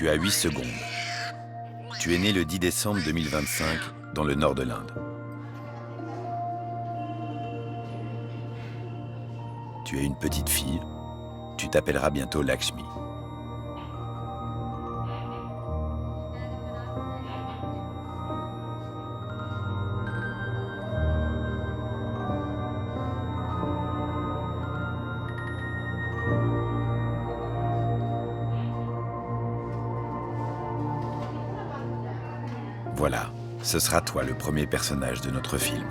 Tu as 8 secondes. Tu es né le 10 décembre 2025 dans le nord de l'Inde. Tu es une petite fille. Tu t'appelleras bientôt Lakshmi. Voilà, ce sera toi le premier personnage de notre film.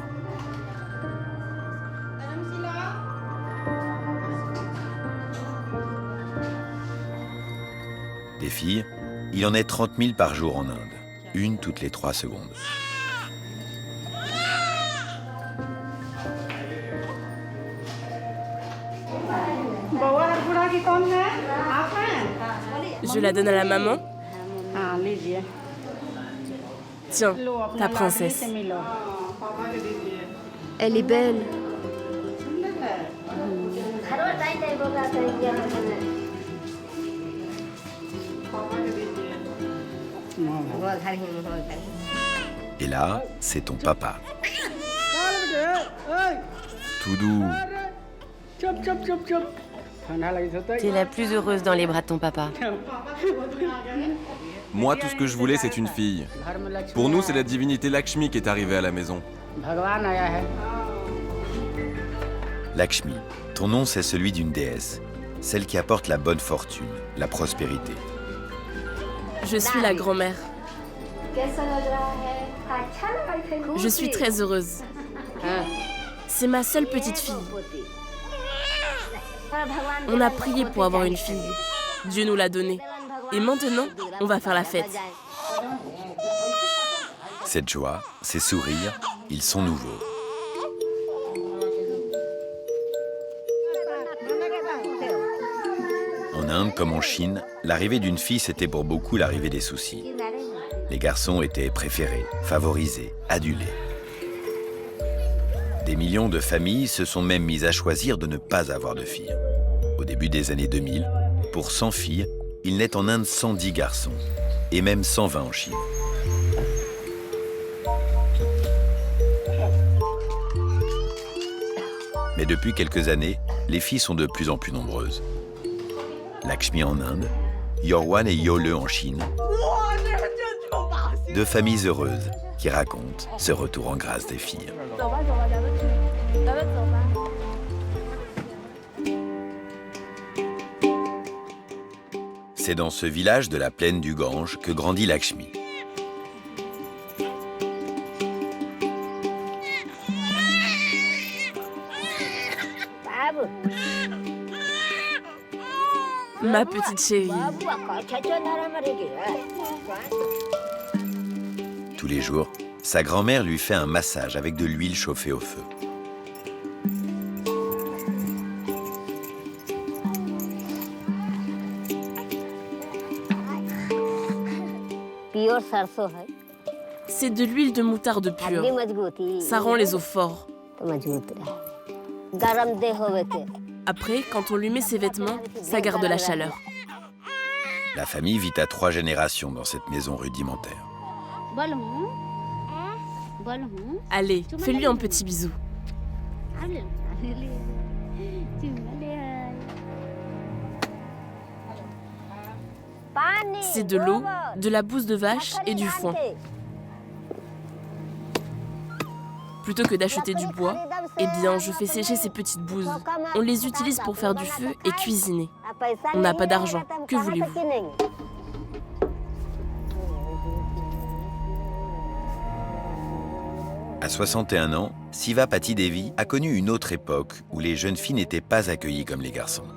Des filles, il en est 30 000 par jour en Inde, une toutes les 3 secondes. Je la donne à la maman. Tiens, ta princesse. Elle est belle. Et là, c'est ton papa. Tout doux. T'es la plus heureuse dans les bras de ton papa. Moi, tout ce que je voulais, c'est une fille. Pour nous, c'est la divinité Lakshmi qui est arrivée à la maison. Lakshmi, ton nom c'est celui d'une déesse, celle qui apporte la bonne fortune, la prospérité. Je suis la grand-mère. Je suis très heureuse. C'est ma seule petite fille. On a prié pour avoir une fille. Dieu nous l'a donnée. Et maintenant, on va faire la fête. Cette joie, ces sourires, ils sont nouveaux. En Inde comme en Chine, l'arrivée d'une fille, c'était pour beaucoup l'arrivée des soucis. Les garçons étaient préférés, favorisés, adulés. Des millions de familles se sont même mises à choisir de ne pas avoir de filles. Au début des années 2000, pour 100 filles, il naît en Inde 110 garçons, et même 120 en Chine. Mais depuis quelques années, les filles sont de plus en plus nombreuses. Lakshmi en Inde, Yorwan et Yole en Chine. 2 familles heureuses qui racontent ce retour en grâce des filles. C'est dans ce village de la plaine du Gange que grandit Lakshmi. Ma petite chérie. Tous les jours, sa grand-mère lui fait un massage avec de l'huile chauffée au feu. C'est de l'huile de moutarde pure. Ça rend les os forts. Après, quand on lui met ses vêtements, ça garde la chaleur. La famille vit à 3 générations dans cette maison rudimentaire. Allez, fais-lui un petit bisou. C'est de l'eau, de la bouse de vache et du foin. Plutôt que d'acheter du bois, eh bien, je fais sécher ces petites bouses. On les utilise pour faire du feu et cuisiner. On n'a pas d'argent, que voulez-vous? À 61 ans, Siva Pati Devi a connu une autre époque où les jeunes filles n'étaient pas accueillies comme les garçons.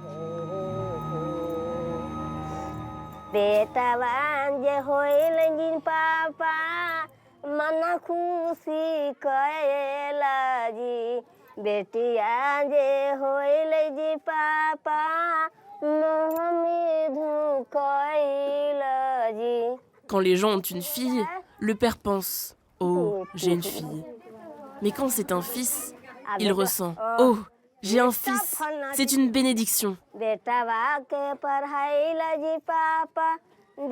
Quand les gens ont une fille, le père pense « Oh, j'ai une fille ». Mais quand c'est un fils, il ressent « Oh, j'ai un fils, c'est une bénédiction ». Le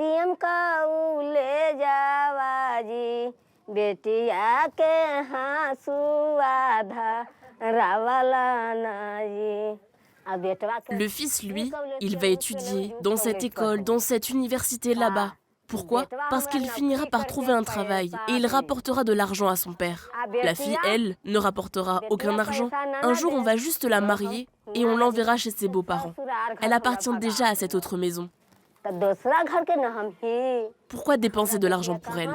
fils, lui, il va étudier dans cette école, dans cette université là-bas. Pourquoi? Parce qu'il finira par trouver un travail et il rapportera de l'argent à son père. La fille, elle, ne rapportera aucun argent. Un jour, on va juste la marier et on l'enverra chez ses beaux-parents. Elle appartient déjà à cette autre maison. Pourquoi dépenser de l'argent pour elle?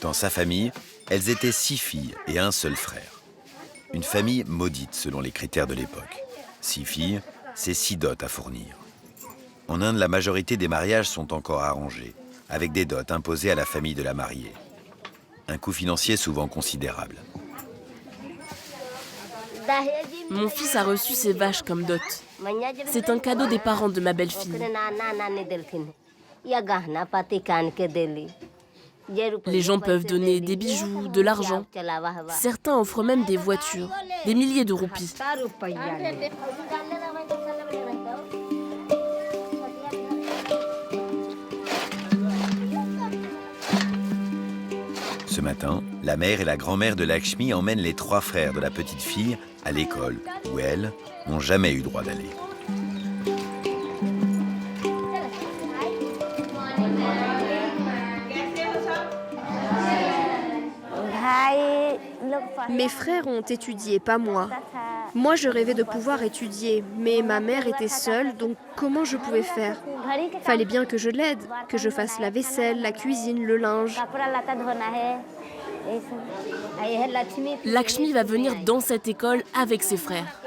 Dans sa famille, elles étaient 6 filles et un seul frère. Une famille maudite selon les critères de l'époque. 6 filles, c'est 6 dots à fournir. En Inde, la majorité des mariages sont encore arrangés, avec des dots imposées à la famille de la mariée. Un coût financier souvent considérable. Mon fils a reçu ses vaches comme dot. C'est un cadeau des parents de ma belle-fille. Les gens peuvent donner des bijoux, de l'argent. Certains offrent même des voitures, des milliers de roupies. Ce matin, la mère et la grand-mère de Lakshmi emmènent les 3 frères de la petite fille à l'école où elles n'ont jamais eu droit d'aller. Mes frères ont étudié, pas moi. Moi, je rêvais de pouvoir étudier, mais ma mère était seule, donc comment je pouvais faire? Fallait bien que je l'aide, que je fasse la vaisselle, la cuisine, le linge. Lakshmi va venir dans cette école avec ses frères.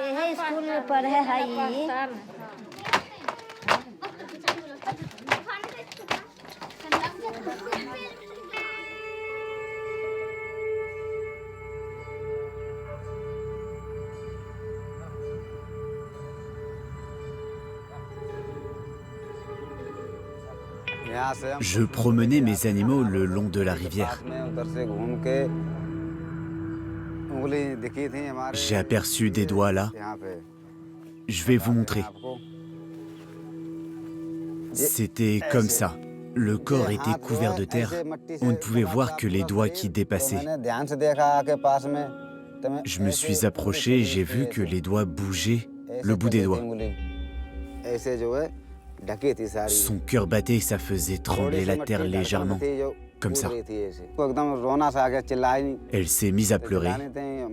Je promenais mes animaux le long de la rivière. J'ai aperçu des doigts là. Je vais vous montrer. C'était comme ça. Le corps était couvert de terre. On ne pouvait voir que les doigts qui dépassaient. Je me suis approché et j'ai vu que les doigts bougeaient, le bout des doigts. Son cœur battait et ça faisait trembler la terre légèrement, comme ça. Elle s'est mise à pleurer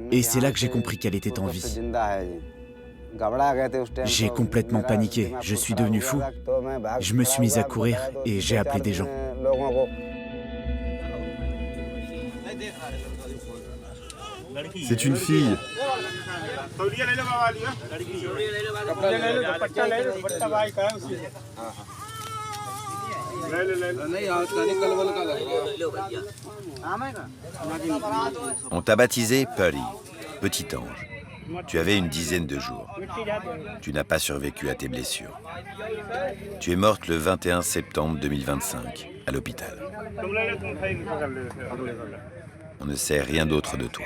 et c'est là que j'ai compris qu'elle était en vie. J'ai complètement paniqué, je suis devenu fou. Je me suis mis à courir et j'ai appelé des gens. C'est une fille. On t'a baptisé Puri, petit ange. Tu avais une dizaine de jours. Tu n'as pas survécu à tes blessures. Tu es morte le 21 septembre 2025 à l'hôpital. On ne sait rien d'autre de toi.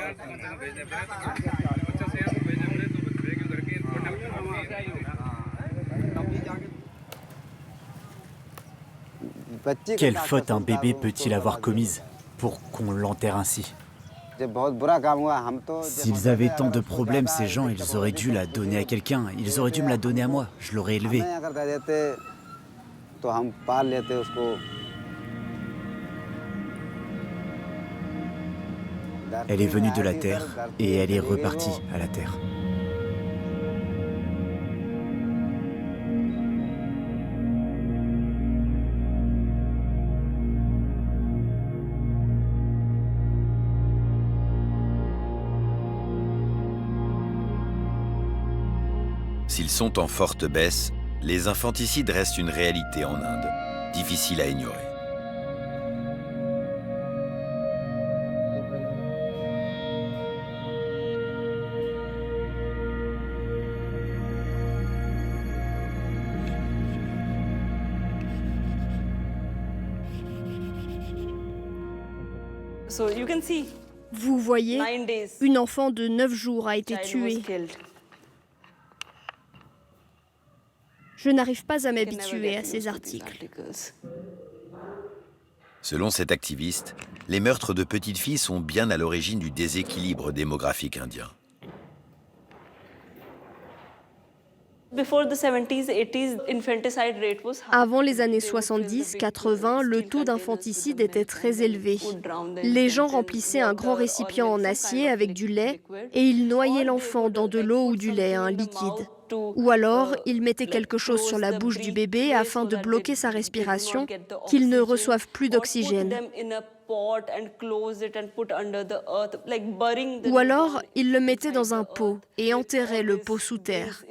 Quelle faute un bébé peut-il avoir commise pour qu'on l'enterre ainsi? S'ils avaient tant de problèmes, ces gens, ils auraient dû la donner à quelqu'un. Ils auraient dû me la donner à moi. Je l'aurais élevée. Elle est venue de la terre et elle est repartie à la terre. S'ils sont en forte baisse, les infanticides restent une réalité en Inde, difficile à ignorer. Vous voyez, une enfant de 9 jours a été tuée. Je n'arrive pas à m'habituer à ces articles. Selon cet activiste, les meurtres de petites filles sont bien à l'origine du déséquilibre démographique indien. Avant les années 70-80, le taux d'infanticide était très élevé. Les gens remplissaient un grand récipient en acier avec du lait et ils noyaient l'enfant dans de l'eau ou du lait, un liquide. Ou alors, ils mettaient quelque chose sur la bouche du bébé afin de bloquer sa respiration, qu'il ne reçoive plus d'oxygène. Ou alors, ils le mettaient dans un pot et enterraient le pot sous terre.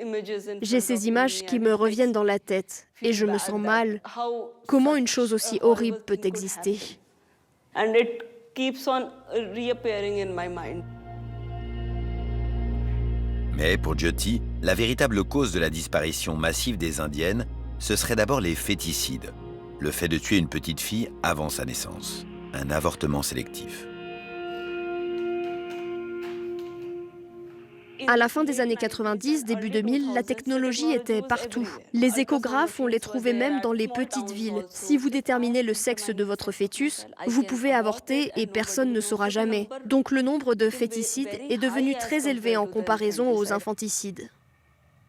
J'ai ces images qui me reviennent dans la tête et je me sens mal. Comment une chose aussi horrible peut exister? Mais pour Jyoti, la véritable cause de la disparition massive des Indiennes, ce serait d'abord les féticides, le fait de tuer une petite fille avant sa naissance, un avortement sélectif. À la fin des années 90, début 2000, la technologie était partout. Les échographes, on les trouvait même dans les petites villes. Si vous déterminez le sexe de votre fœtus, vous pouvez avorter et personne ne saura jamais. Donc le nombre de féticides est devenu très élevé en comparaison aux infanticides.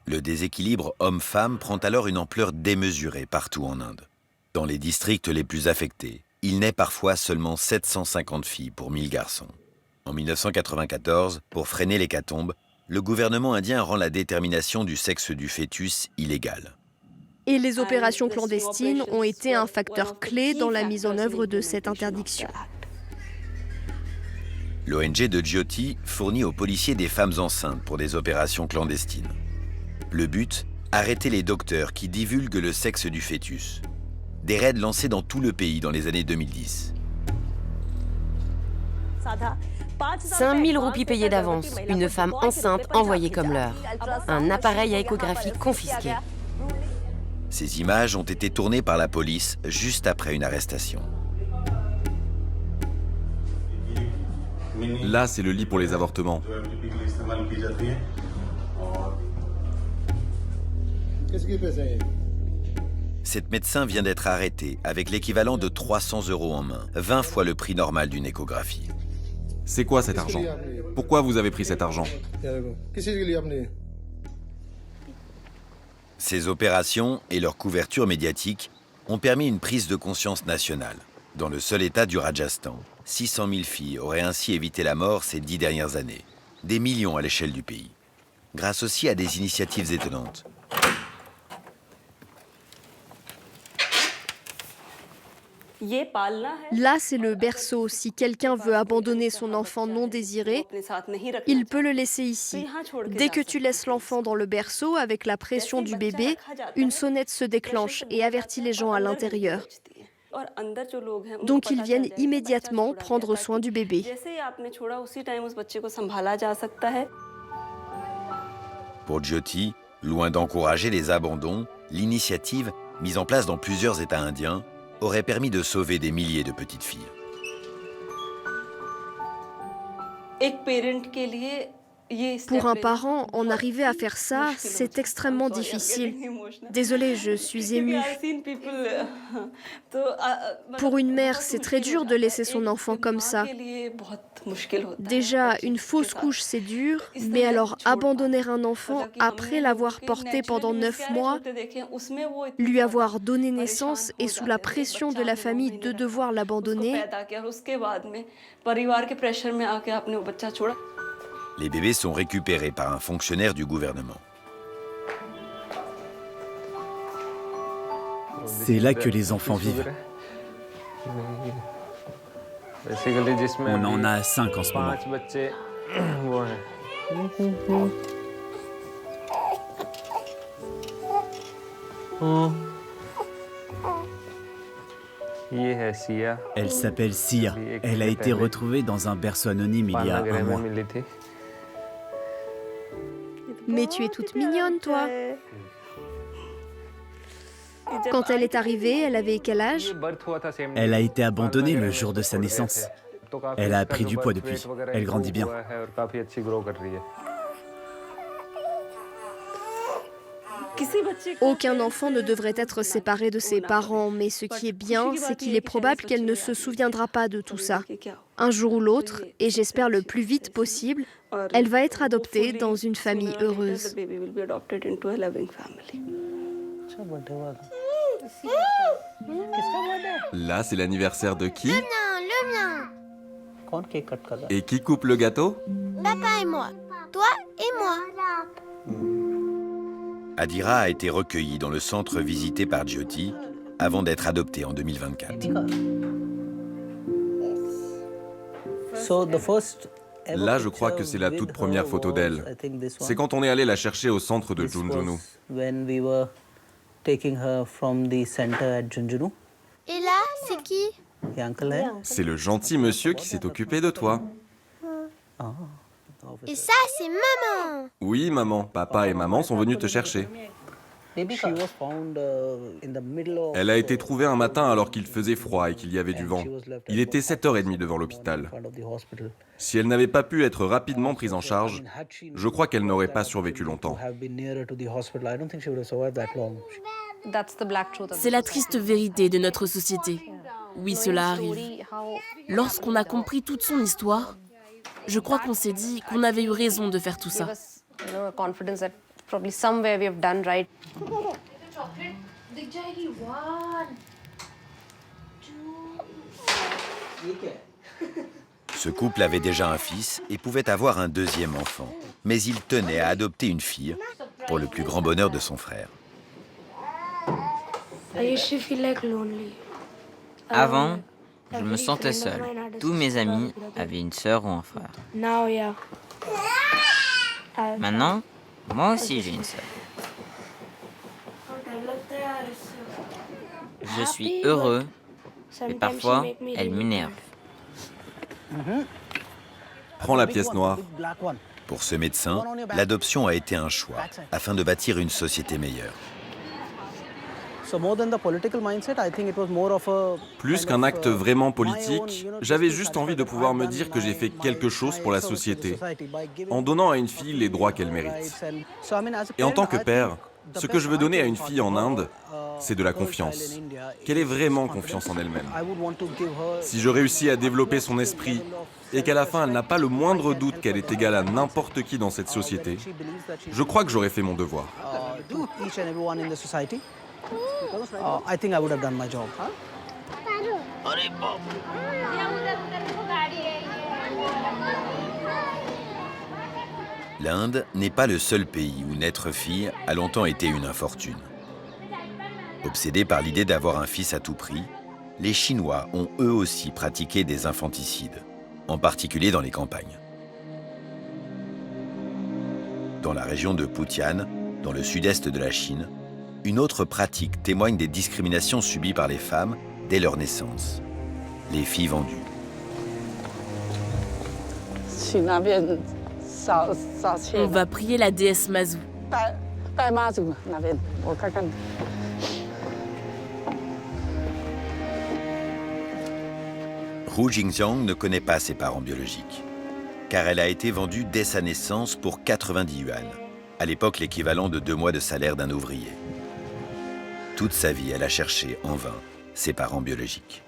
Le déséquilibre homme-femme prend alors une ampleur démesurée partout en Inde. Dans les districts les plus affectés, il naît parfois seulement 750 filles pour 1000 garçons. En 1994, pour freiner l'hécatombe, le gouvernement indien rend la détermination du sexe du fœtus illégale. Et les opérations clandestines ont été un facteur clé dans la mise en œuvre de cette interdiction. L'ONG de Jyoti fournit aux policiers des femmes enceintes pour des opérations clandestines. Le but, arrêter les docteurs qui divulguent le sexe du fœtus. Des raids lancés dans tout le pays dans les années 2010. 5 000 roupies payées d'avance, une femme enceinte envoyée comme leurre, un appareil à échographie confisqué. Ces images ont été tournées par la police juste après une arrestation. Là, c'est le lit pour les avortements. Cette médecin vient d'être arrêtée avec l'équivalent de 300 € en main, 20 fois le prix normal d'une échographie. C'est quoi cet argent? Pourquoi vous avez pris cet argent? Ces opérations et leur couverture médiatique ont permis une prise de conscience nationale. Dans le seul état du Rajasthan, 600 000 filles auraient ainsi évité la mort ces 10 dernières années. Des millions à l'échelle du pays. Grâce aussi à des initiatives étonnantes. Là, c'est le berceau. Si quelqu'un veut abandonner son enfant non désiré, il peut le laisser ici. Dès que tu laisses l'enfant dans le berceau, avec la pression du bébé, une sonnette se déclenche et avertit les gens à l'intérieur. Donc ils viennent immédiatement prendre soin du bébé. Pour Jyoti, loin d'encourager les abandons, l'initiative, mise en place dans plusieurs États indiens, aurait permis de sauver des milliers de petites filles. Pour un parent, en arriver à faire ça, c'est extrêmement difficile. Désolée, je suis émue. Pour une mère, c'est très dur de laisser son enfant comme ça. Déjà, une fausse couche, c'est dur, mais alors abandonner un enfant après l'avoir porté pendant 9 mois, lui avoir donné naissance et sous la pression de la famille de devoir l'abandonner, les bébés sont récupérés par un fonctionnaire du gouvernement. C'est là que les enfants vivent. On en a 5 en ce moment. Elle s'appelle Sia. Elle a été retrouvée dans un berceau anonyme il y a 1 mois. Mais tu es toute mignonne, toi. Quand elle est arrivée, elle avait quel âge? Elle a été abandonnée le jour de sa naissance. Elle a pris du poids depuis. Elle grandit bien. Aucun enfant ne devrait être séparé de ses parents, mais ce qui est bien, c'est qu'il est probable qu'elle ne se souviendra pas de tout ça. Un jour ou l'autre, et j'espère le plus vite possible, elle va être adoptée dans une famille heureuse. Là, c'est l'anniversaire de qui? Le mien. Et qui coupe le gâteau? Papa et moi. Toi et moi. Adira a été recueillie dans le centre visité par Jyoti avant d'être adoptée en 2024. Là, je crois que c'est la toute première photo d'elle. C'est quand on est allé la chercher au centre de Junjunu. Et là, c'est qui? C'est le gentil monsieur qui s'est occupé de toi. Et ça, c'est maman. Oui, maman. Papa et maman sont venus te chercher. Elle a été trouvée un matin alors qu'il faisait froid et qu'il y avait du vent. Il était 7h30 devant l'hôpital. Si elle n'avait pas pu être rapidement prise en charge, je crois qu'elle n'aurait pas survécu longtemps. C'est la triste vérité de notre société. Oui, cela arrive. Lorsqu'on a compris toute son histoire, je crois qu'on s'est dit qu'on avait eu raison de faire tout ça. Ce couple avait déjà un fils et pouvait avoir un deuxième enfant. Mais il tenait à adopter une fille pour le plus grand bonheur de son frère. Avant, je me sentais seul. Tous mes amis avaient une sœur ou un frère. Maintenant, moi aussi j'ai une sœur. Je suis heureux, mais parfois elle m'énerve. Prends la pièce noire. Pour ce médecin, l'adoption a été un choix afin de bâtir une société meilleure. Plus qu'un acte vraiment politique, j'avais juste envie de pouvoir me dire que j'ai fait quelque chose pour la société, en donnant à une fille les droits qu'elle mérite. Et en tant que père, ce que je veux donner à une fille en Inde, c'est de la confiance. Qu'elle ait vraiment confiance en elle-même. Si je réussis à développer son esprit et qu'à la fin elle n'a pas le moindre doute qu'elle est égale à n'importe qui dans cette société, je crois que j'aurais fait mon devoir. I think I would have done my job. L'Inde n'est pas le seul pays où naître fille a longtemps été une infortune. Obsédés par l'idée d'avoir un fils à tout prix, les Chinois ont eux aussi pratiqué des infanticides, en particulier dans les campagnes. Dans la région de Putian, dans le sud-est de la Chine, une autre pratique témoigne des discriminations subies par les femmes dès leur naissance. Les filles vendues. On va prier la déesse Mazu. Hu Jingjiang ne connaît pas ses parents biologiques, car elle a été vendue dès sa naissance pour 90 yuan, à l'époque l'équivalent de 2 mois de salaire d'un ouvrier. Toute sa vie, elle a cherché en vain ses parents biologiques.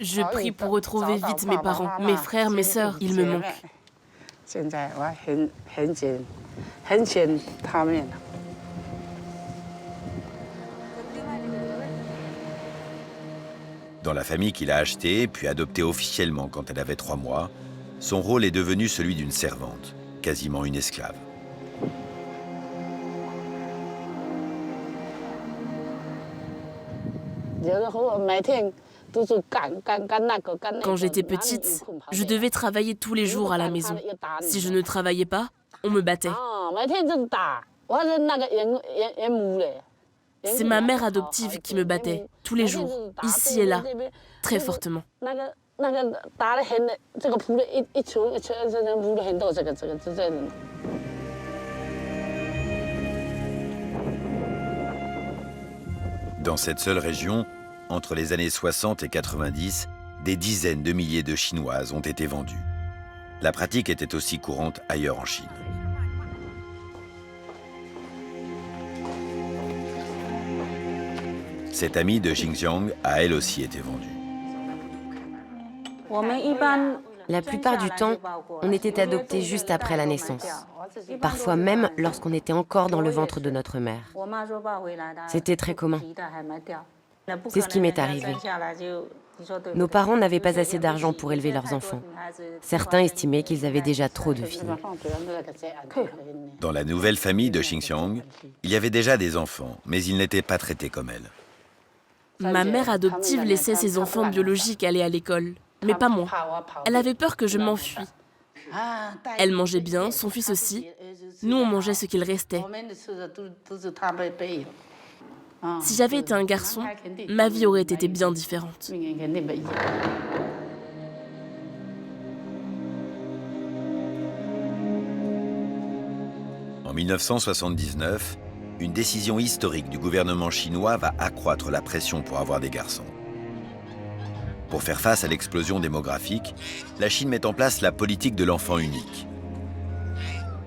Je prie pour retrouver vite mes parents, mes frères, mes sœurs. Ils me manquent. Dans la famille qu'il a achetée, puis adoptée officiellement quand elle avait 3 mois, son rôle est devenu celui d'une servante, quasiment une esclave. Quand j'étais petite, je devais travailler tous les jours à la maison. Si je ne travaillais pas, on me battait. C'est ma mère adoptive qui me battait, tous les jours, ici et là, très fortement. Dans cette seule région, entre les années 60 et 90, des dizaines de milliers de Chinoises ont été vendues. La pratique était aussi courante ailleurs en Chine. Cette amie de Xinjiang a elle aussi été vendue. La plupart du temps, on était adopté juste après la naissance. Parfois même lorsqu'on était encore dans le ventre de notre mère. C'était très commun. C'est ce qui m'est arrivé. Nos parents n'avaient pas assez d'argent pour élever leurs enfants. Certains estimaient qu'ils avaient déjà trop de filles. Dans la nouvelle famille de Xinjiang, il y avait déjà des enfants, mais ils n'étaient pas traités comme elle. Ma mère adoptive laissait ses enfants biologiques aller à l'école, mais pas moi. Elle avait peur que je m'enfuis. Elle mangeait bien, son fils aussi. Nous, on mangeait ce qu'il restait. Si j'avais été un garçon, ma vie aurait été bien différente. En 1979, une décision historique du gouvernement chinois va accroître la pression pour avoir des garçons. Pour faire face à l'explosion démographique, la Chine met en place la politique de l'enfant unique.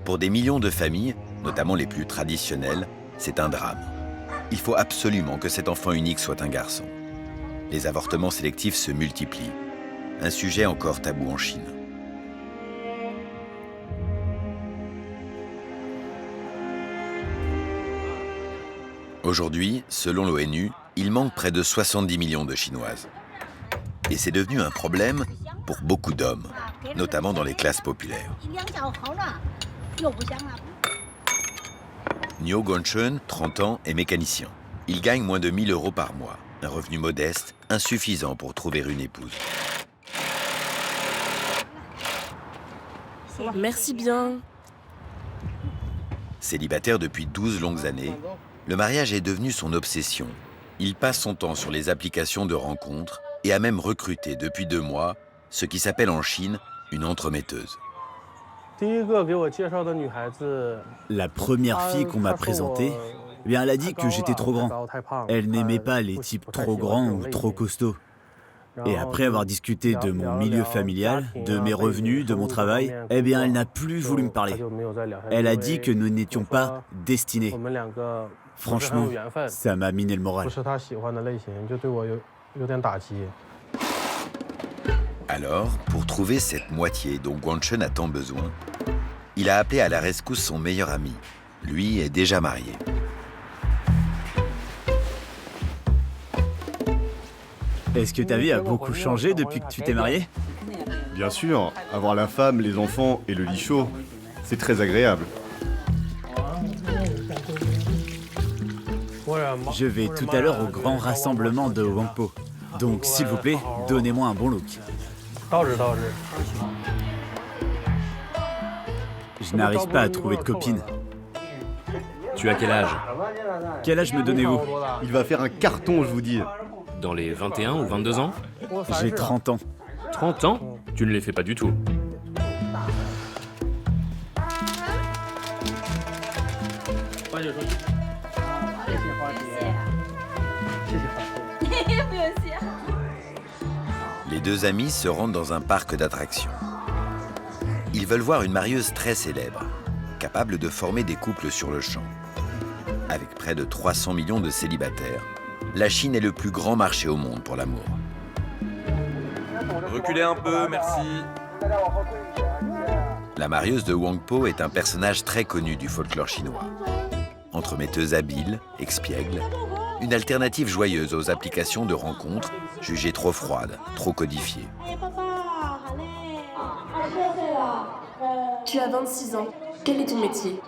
Pour des millions de familles, notamment les plus traditionnelles, c'est un drame. Il faut absolument que cet enfant unique soit un garçon. Les avortements sélectifs se multiplient. Un sujet encore tabou en Chine. Aujourd'hui, selon l'ONU, il manque près de 70 millions de Chinoises. Et c'est devenu un problème pour beaucoup d'hommes, notamment dans les classes populaires. Niu Gongchen, 30 ans, est mécanicien. Il gagne moins de 1 000 € par mois, un revenu modeste, insuffisant pour trouver une épouse. Merci bien. Célibataire depuis 12 longues années, le mariage est devenu son obsession. Il passe son temps sur les applications de rencontres et a même recruté depuis 2 mois ce qui s'appelle en Chine une entremetteuse. La première fille qu'on m'a présentée, elle a dit que j'étais trop grand. Elle n'aimait pas les types trop grands ou trop costauds. Et après avoir discuté de mon milieu familial, de mes revenus, de mon travail, elle n'a plus voulu me parler. Elle a dit que nous n'étions pas destinés. Franchement, ça m'a miné le moral. Alors, pour trouver cette moitié dont Guangchen a tant besoin, il a appelé à la rescousse son meilleur ami. Lui est déjà marié. Est-ce que ta vie a beaucoup changé depuis que tu t'es marié? Bien sûr, avoir la femme, les enfants et le lit chaud, c'est très agréable. Je vais tout à l'heure au grand rassemblement de Wangpo. Donc, s'il vous plaît, donnez-moi un bon look. Je n'arrive pas à trouver de copine. Tu as quel âge? Quel âge me donnez-vous? Il va faire un carton, je vous dis. Dans les 21 ou 22 ans? J'ai 30 ans. 30 ans? Tu ne les fais pas du tout. Les 2 amis se rendent dans un parc d'attractions. Ils veulent voir une marieuse très célèbre, capable de former des couples sur le champ. Avec près de 300 millions de célibataires, la Chine est le plus grand marché au monde pour l'amour. Reculez un peu, merci. La marieuse de Wangpo est un personnage très connu du folklore chinois. Entremetteuse habile, expiègle, une alternative joyeuse aux applications de rencontres jugées trop froides, trop codifiées. Tu as 26 ans. Quel est ton métier?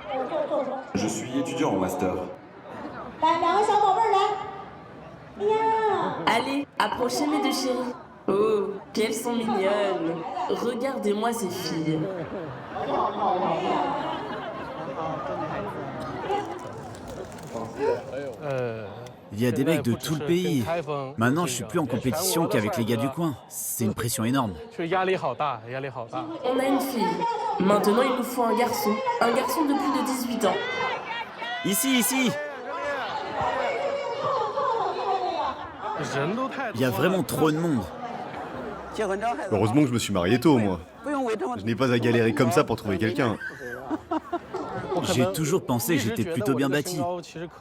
Je suis étudiant en master. Allez, approchez mes 2 chéris. Oh, qu'elles sont mignonnes. Regardez-moi ces filles. Il y a des mecs de tout le pays. Maintenant, je suis plus en compétition qu'avec les gars du coin. C'est une pression énorme. On a une fille. Maintenant, il nous faut un garçon. Un garçon de plus de 18 ans. Ici, ici! Il y a vraiment trop de monde. Heureusement que je me suis marié tôt, moi. Je n'ai pas à galérer comme ça pour trouver quelqu'un. J'ai toujours pensé que j'étais plutôt bien bâti.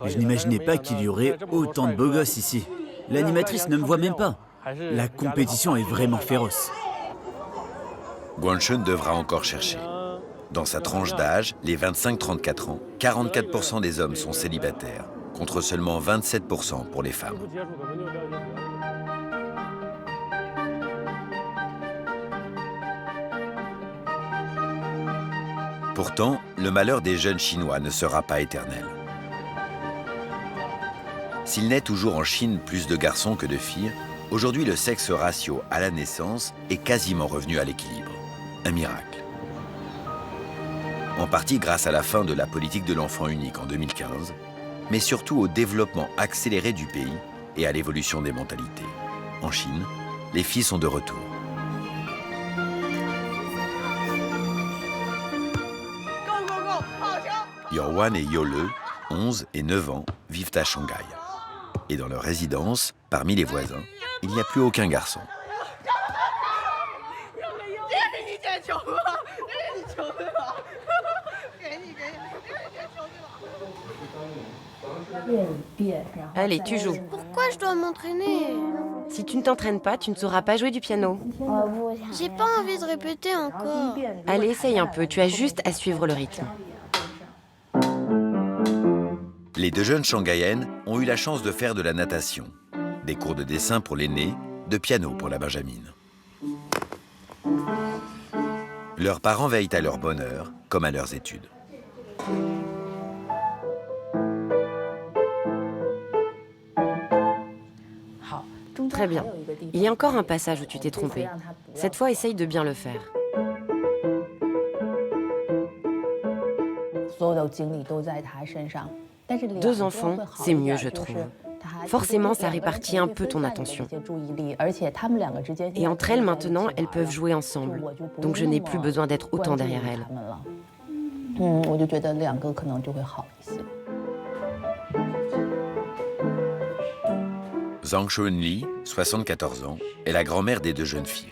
Mais je n'imaginais pas qu'il y aurait autant de beaux gosses ici. L'animatrice ne me voit même pas. La compétition est vraiment féroce. Guanchun devra encore chercher. Dans sa tranche d'âge, les 25-34 ans, 44% des hommes sont célibataires, contre seulement 27% pour les femmes. Pourtant, le malheur des jeunes Chinois ne sera pas éternel. S'il naît toujours en Chine plus de garçons que de filles, aujourd'hui le sexe ratio à la naissance est quasiment revenu à l'équilibre. Un miracle. En partie grâce à la fin de la politique de l'enfant unique en 2015, mais surtout au développement accéléré du pays et à l'évolution des mentalités. En Chine, les filles sont de retour. Yorwan et Yole, 11 et 9 ans, vivent à Shanghai. Et dans leur résidence, parmi les voisins, il n'y a plus aucun garçon. Allez, tu joues. Pourquoi je dois m'entraîner? Si tu ne t'entraînes pas, tu ne sauras pas jouer du piano. J'ai pas envie de répéter encore. Allez, essaye un peu, tu as juste à suivre le rythme. Les deux jeunes shanghaïennes ont eu la chance de faire de la natation, des cours de dessin pour l'aînée, de piano pour la benjamine. Leurs parents veillent à leur bonheur comme à leurs études. Très bien. Il y a encore un passage où tu t'es trompé. Cette fois, essaye de bien le faire. Deux enfants, c'est mieux, je trouve. Forcément, ça répartit un peu ton attention. Et entre elles, maintenant, elles peuvent jouer ensemble. Donc je n'ai plus besoin d'être autant derrière elles. Zhang Shunli, 74 ans, est la grand-mère des deux jeunes filles.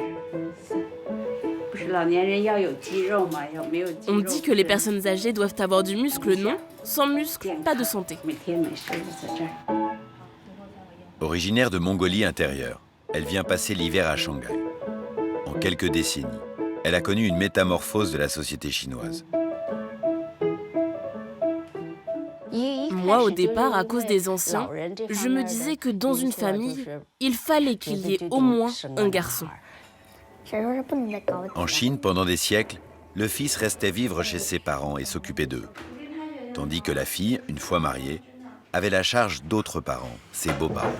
On dit que les personnes âgées doivent avoir du muscle, non? Sans muscle, pas de santé. Originaire de Mongolie intérieure, elle vient passer l'hiver à Shanghai. En quelques décennies, elle a connu une métamorphose de la société chinoise. Moi, au départ, à cause des anciens, je me disais que dans une famille, il fallait qu'il y ait au moins un garçon. En Chine, pendant des siècles, le fils restait vivre chez ses parents et s'occupait d'eux. Tandis que la fille, une fois mariée, avait la charge d'autres parents, ses beaux-parents.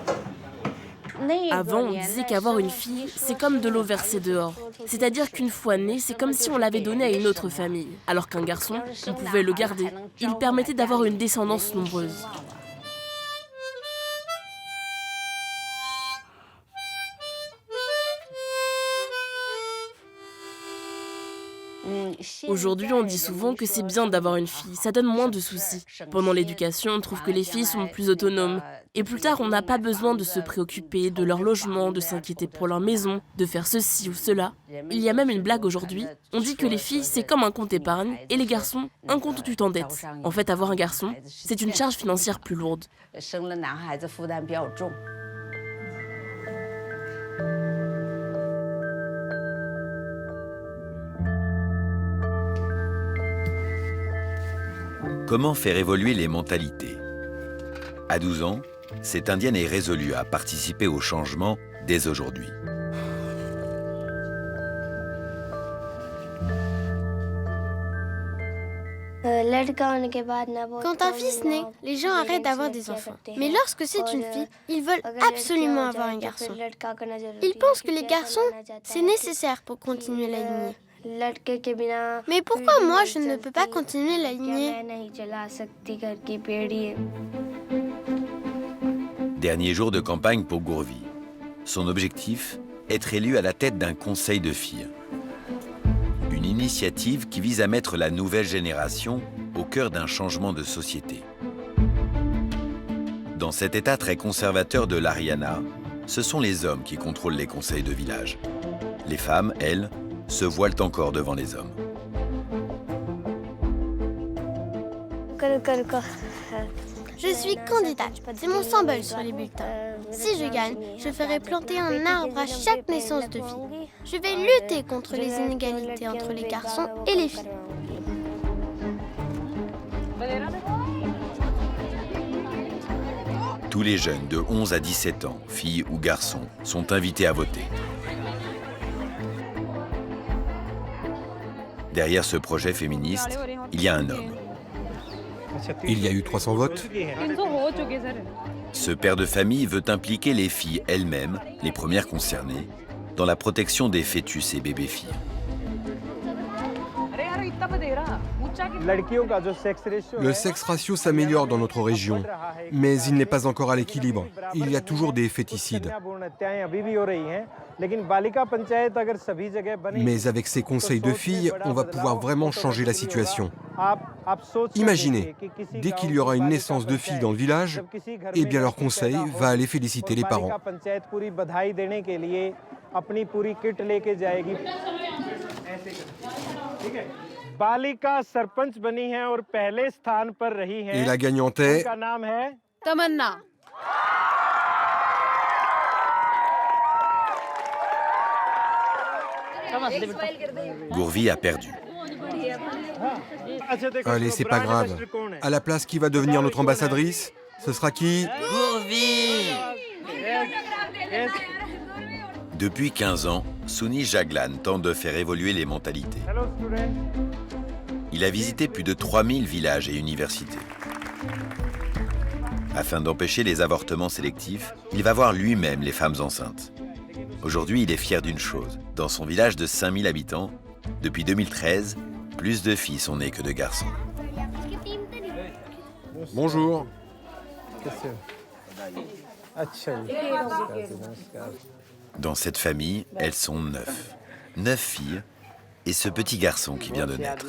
Avant, on disait qu'avoir une fille, c'est comme de l'eau versée dehors. C'est-à-dire qu'une fois née, c'est comme si on l'avait donnée à une autre famille. Alors qu'un garçon, on pouvait le garder. Il permettait d'avoir une descendance nombreuse. Aujourd'hui, on dit souvent que c'est bien d'avoir une fille, ça donne moins de soucis. Pendant l'éducation, on trouve que les filles sont plus autonomes. Et plus tard, on n'a pas besoin de se préoccuper de leur logement, de s'inquiéter pour leur maison, de faire ceci ou cela. Il y a même une blague aujourd'hui. On dit que les filles, c'est comme un compte épargne, et les garçons, un compte où tu t'endettes. En fait, avoir un garçon, c'est une charge financière plus lourde. Comment faire évoluer les mentalités? À 12 ans, cette Indienne est résolue à participer au changement dès aujourd'hui. Quand un fils naît, les gens arrêtent d'avoir des enfants. Mais lorsque c'est une fille, ils veulent absolument avoir un garçon. Ils pensent que les garçons, c'est nécessaire pour continuer la lignée. Mais pourquoi moi, je ne peux pas continuer la lignée? Dernier jour de campagne pour Gourvi. Son objectif, être élu à la tête d'un conseil de filles. Une initiative qui vise à mettre la nouvelle génération au cœur d'un changement de société. Dans cet état très conservateur de l'Haryana, ce sont les hommes qui contrôlent les conseils de village. Les femmes, elles, se voilent encore devant les hommes. Je suis candidate. C'est mon symbole sur les bulletins. Si je gagne, je ferai planter un arbre à chaque naissance de fille. Je vais lutter contre les inégalités entre les garçons et les filles. Tous les jeunes de 11 à 17 ans, filles ou garçons, sont invités à voter. Derrière ce projet féministe, il y a un homme. Il y a eu 300 votes. Ce père de famille veut impliquer les filles elles-mêmes, les premières concernées, dans la protection des fœtus et bébés-filles. Le sexe ratio s'améliore dans notre région, mais il n'est pas encore à l'équilibre. Il y a toujours des féticides. Mais avec ces conseils de filles, on va pouvoir vraiment changer la situation. Imaginez, dès qu'il y aura une naissance de filles dans le village, eh bien leur conseil va aller féliciter les parents. Et la gagnante est Tamanna. Gourvi a perdu. Allez, c'est pas grave. À la place, qui va devenir notre ambassadrice? Ce sera qui? Gourvi! Depuis 15 ans, Sunny Jaglan tente de faire évoluer les mentalités. Il a visité plus de 3000 villages et universités. Afin d'empêcher les avortements sélectifs, il va voir lui-même les femmes enceintes. Aujourd'hui, il est fier d'une chose. Dans son village de 5000 habitants, depuis 2013, plus de filles sont nées que de garçons. Bonjour. Dans cette famille, elles sont 9. 9 filles et ce petit garçon qui vient de naître.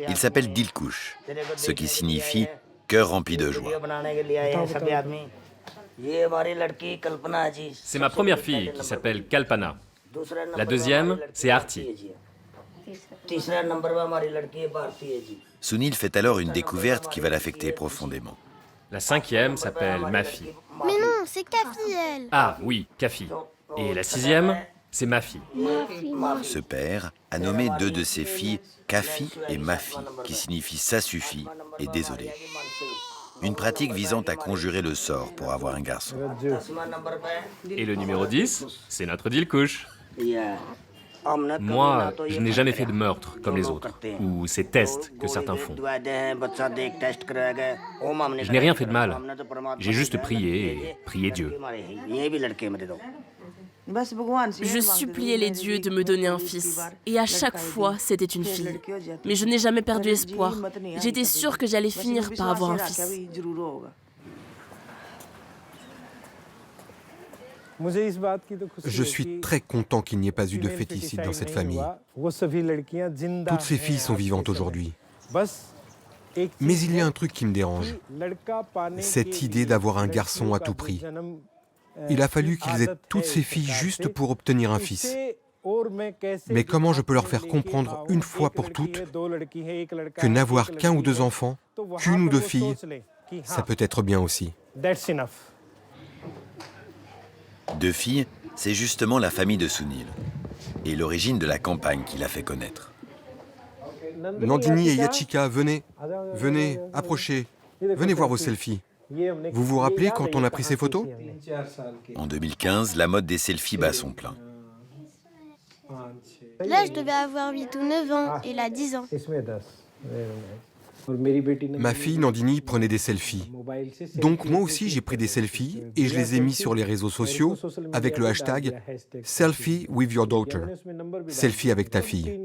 Il s'appelle Dilkush, ce qui signifie « cœur rempli de joie ». C'est ma première fille qui s'appelle Kalpana. La deuxième, c'est Arti. Sunil fait alors une découverte qui va l'affecter profondément. La cinquième s'appelle Mafi. Mais non, c'est Kafi, elle. Ah oui, Kafi. Et la sixième, c'est Mafi. Ce père a nommé 2 de ses filles Kafi et Mafi, qui signifie « ça suffit » et « désolé ». Une pratique visant à conjurer le sort pour avoir un garçon. Et le numéro 10, c'est notre Dilkush. Moi, je n'ai jamais fait de meurtre comme les autres, ou ces tests que certains font. Je n'ai rien fait de mal. J'ai juste prié et prié Dieu. Je suppliais les dieux de me donner un fils. Et à chaque fois, c'était une fille. Mais je n'ai jamais perdu espoir. J'étais sûre que j'allais finir par avoir un fils. Je suis très content qu'il n'y ait pas eu de féticide dans cette famille. Toutes ces filles sont vivantes aujourd'hui. Mais il y a un truc qui me dérange. Cette idée d'avoir un garçon à tout prix. Il a fallu qu'ils aient toutes ces filles juste pour obtenir un fils. Mais comment je peux leur faire comprendre une fois pour toutes que n'avoir qu'un ou 2 enfants, qu'une ou 2 filles, ça peut être bien aussi. 2 filles, c'est justement la famille de Sunil et l'origine de la campagne qui l'a fait connaître. Nandini et Yachika, venez, venez, approchez, venez voir vos selfies. Vous vous rappelez quand on a pris ces photos? En 2015, la mode des selfies bat son plein. Là, je devais avoir 8 ou 9 ans, et là, 10 ans. Ma fille Nandini prenait des selfies. Donc moi aussi j'ai pris des selfies et je les ai mis sur les réseaux sociaux avec le hashtag Selfie with your daughter. Selfie avec ta fille.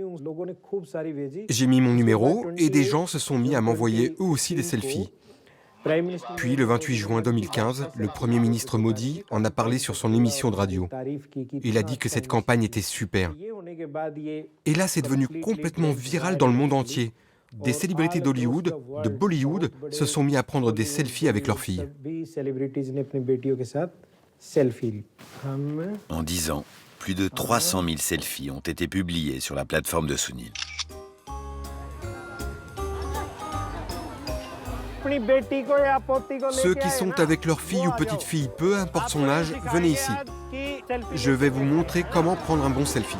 J'ai mis mon numéro et des gens se sont mis à m'envoyer eux aussi des selfies. Puis le 28 juin 2015, le Premier ministre Modi en a parlé sur son émission de radio. Il a dit que cette campagne était super. Et là c'est devenu complètement viral dans le monde entier. Des célébrités d'Hollywood, de Bollywood, se sont mis à prendre des selfies avec leurs filles. En 10 ans, plus de 300 000 selfies ont été publiés sur la plateforme de Sunil. Ceux qui sont avec leur fille ou petite fille, peu importe son âge, venez ici. Je vais vous montrer comment prendre un bon selfie.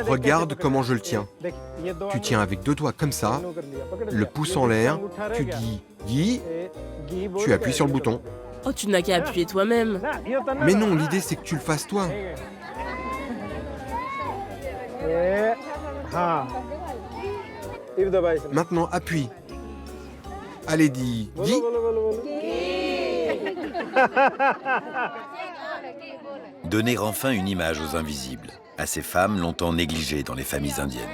Regarde comment je le tiens. Tu tiens avec 2 doigts comme ça, le pouce en l'air, tu dis « Guy », tu appuies sur le bouton. Oh, tu n'as qu'à appuyer toi-même. Mais non, l'idée c'est que tu le fasses toi. Maintenant, appuie. Allez, dis « Guy ». Donner enfin une image aux invisibles, à ces femmes longtemps négligées dans les familles indiennes.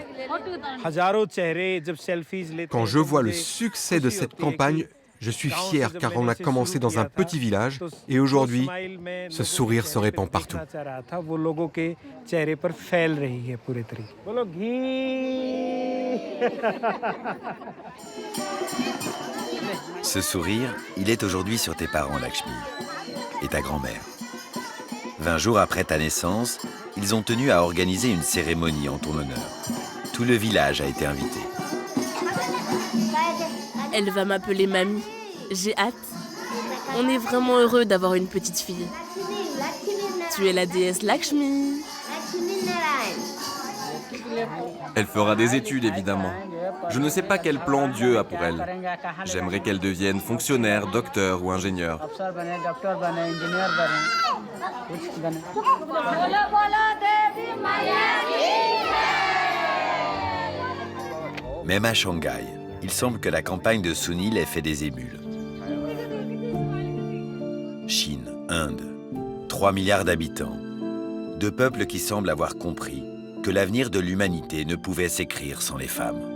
Quand je vois le succès de cette campagne, je suis fier car on a commencé dans un petit village et aujourd'hui, ce sourire se répand partout. Ce sourire, il est aujourd'hui sur tes parents, Lakshmi, et ta grand-mère. 20 jours après ta naissance, ils ont tenu à organiser une cérémonie en ton honneur. Tout le village a été invité. Elle va m'appeler mamie. J'ai hâte. On est vraiment heureux d'avoir une petite fille. Tu es la déesse Lakshmi. Elle fera des études, évidemment. Je ne sais pas quel plan Dieu a pour elle. J'aimerais qu'elle devienne fonctionnaire, docteur ou ingénieur. Même à Shanghai, il semble que la campagne de Sunil ait fait des émules. Chine, Inde, 3 milliards d'habitants. 2 peuples qui semblent avoir compris que l'avenir de l'humanité ne pouvait s'écrire sans les femmes.